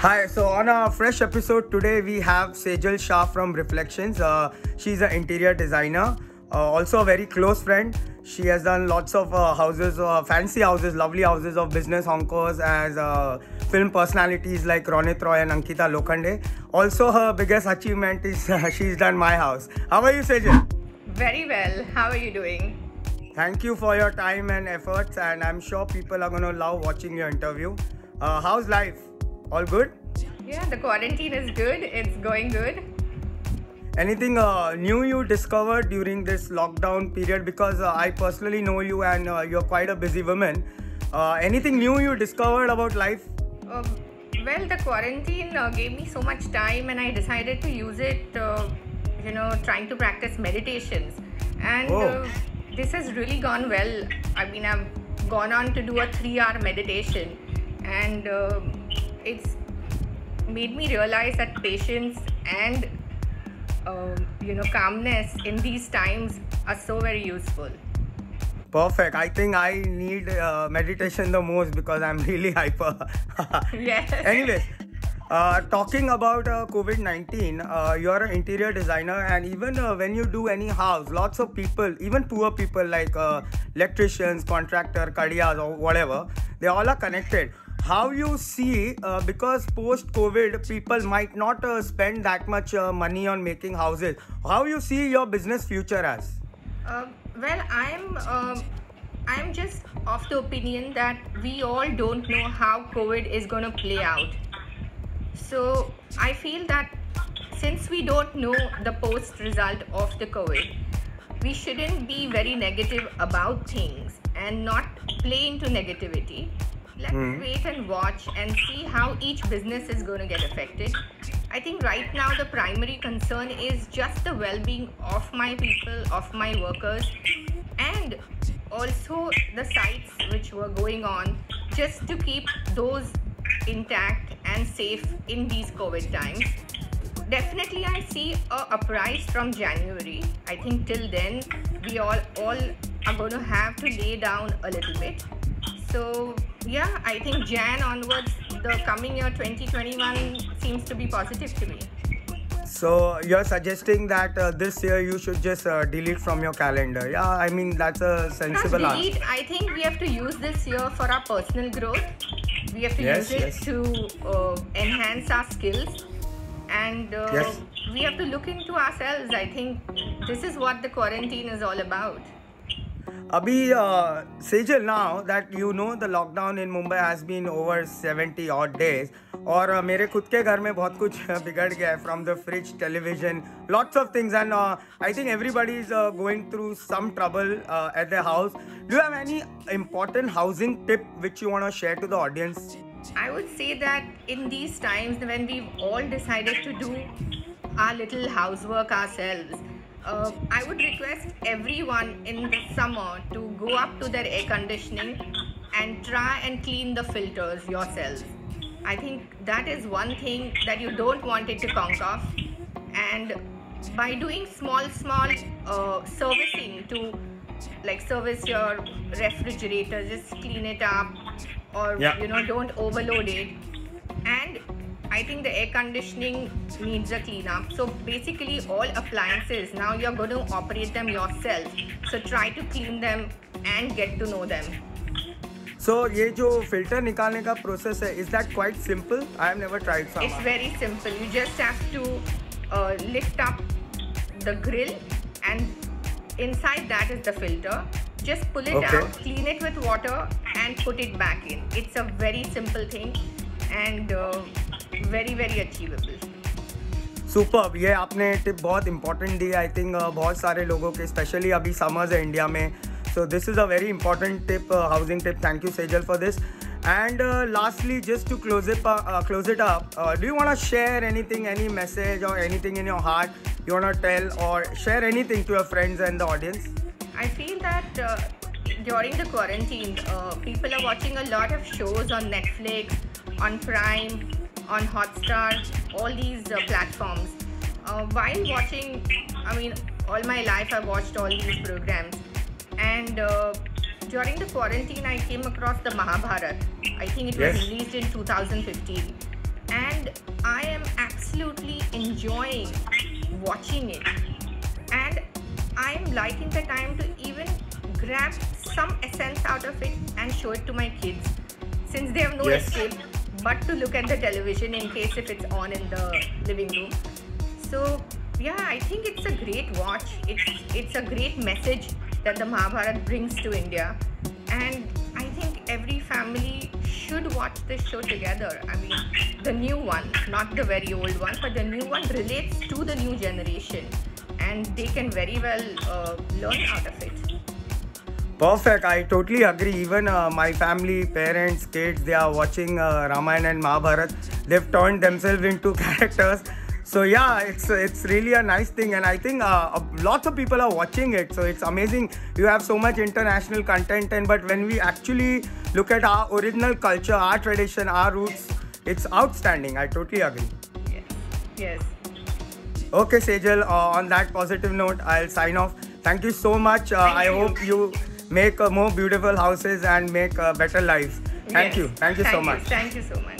Hi, so on a fresh episode today, we have Sejal Shah from Reflections. She's an interior designer, also a very close friend. She has done lots of houses, fancy houses, lovely houses of business encores as film personalities like Ronit Roy and Ankita Lokhande. Also, her biggest achievement is she's done my house. How are you, Sejal? Very well. How are you doing? Thank you for your time and efforts, and I'm sure people are going to love watching your interview. How's life? All good? Yeah, the quarantine is good. It's going good. Anything new you discovered during this lockdown period? Because I personally know you and you're quite a busy woman. Anything new you discovered about life? Well, the quarantine gave me so much time and I decided to use it, trying to practice meditations. And this has really gone well. I mean, I've gone on to do a 3-hour meditation and it's made me realize that patience and calmness in these times are so very useful. Perfect. I think I need meditation the most because I'm really hyper. Yes. Anyways, talking about COVID-19, you're an interior designer, and even when you do any house, lots of people, even poor people like electricians, contractor, kadiyas or whatever, they all are connected. How you see, because post-COVID, people might not spend that much money on making houses. How you see your business future as? Well, I'm just of the opinion that we all don't know how COVID is going to play out. So I feel that since we don't know the post result of the COVID, we shouldn't be very negative about things and not play into negativity. Let's wait and watch and see how each business is going to get affected. I think right now the primary concern is just the well-being of my people, of my workers, and also the sites which were going on, just to keep those intact and safe in these COVID times. Definitely I see a uprise from January. I think till then we all are going to have to lay down a little bit. So yeah, I think Jan onwards, the coming year 2021 seems to be positive to me. So you're suggesting that this year you should just delete from your calendar. Yeah, I mean, that's a sensible answer. I think we have to use this year for our personal growth. We have to use it to enhance our skills, and we have to look into ourselves. I think this is what the quarantine is all about. Abhi, Sejal, now that you know the lockdown in Mumbai has been over 70 odd days, और मेरे खुद के घर में बहुत कुछ बिगड़ गया है, from the fridge, television, lots of things, and I think everybody is going through some trouble at their house. Do you have any important housing tip which you want to share to the audience? I would say that in these times when we've all decided to do our little housework ourselves, I would request everyone in the summer to go up to their air conditioning and try and clean the filters yourselves. I think that is one thing that you don't want it to conk off, and by doing small servicing to like service your refrigerator, just clean it up, or don't overload it. And I think the air conditioning needs a cleanup. So basically all appliances, now you're going to operate them yourself. So try to clean them and get to know them. So ये जो filter निकालने का process है, is that quite simple? I have never tried some. It's very simple. You just have to lift up the grill, and inside that is the filter. Just pull it out, clean it with water and put it back in. It's a very simple thing and very very achievable. Superb. ये आपने tip बहुत important the. I think बहुत सारे लोगों के, especially अभी summers है India में. So this is a very important tip, housing tip. Thank you, Sejal, for this. And lastly, just to close it up, do you want to share anything, any message or anything in your heart you want to tell or share anything to your friends and the audience? I feel that during the quarantine, people are watching a lot of shows on Netflix, on Prime, on Hotstar, all these platforms. While watching, I mean, all my life I've watched all these programs. And during the quarantine, I came across the Mahabharata. I think it was released in 2015. and I am absolutely enjoying watching it. And I am liking the time to even grab some essence out of it and show it to my kids, since they have no Yes. escape but to look at the television in case if it's on in the living room. So yeah, I think it's a great watch. It's a great message that the Mahabharata brings to India, and I think every family should watch this show together. I mean, the new one, not the very old one, but the new one relates to the new generation, and they can very well learn out of it. Perfect. I totally agree. Even my family, parents, kids, they are watching Ramayana and Mahabharata. They've turned themselves into characters. So yeah, it's really a nice thing, and I think lots of people are watching it. So it's amazing. You have so much international content, but when we actually look at our original culture, our tradition, our roots, it's outstanding. I totally agree. Yes. Yes. Okay, Sejal. On that positive note, I'll sign off. Thank you so much. I you. hope you make more beautiful houses and make better lives. Thank Yes. you. Thank you so much. Thank you so much.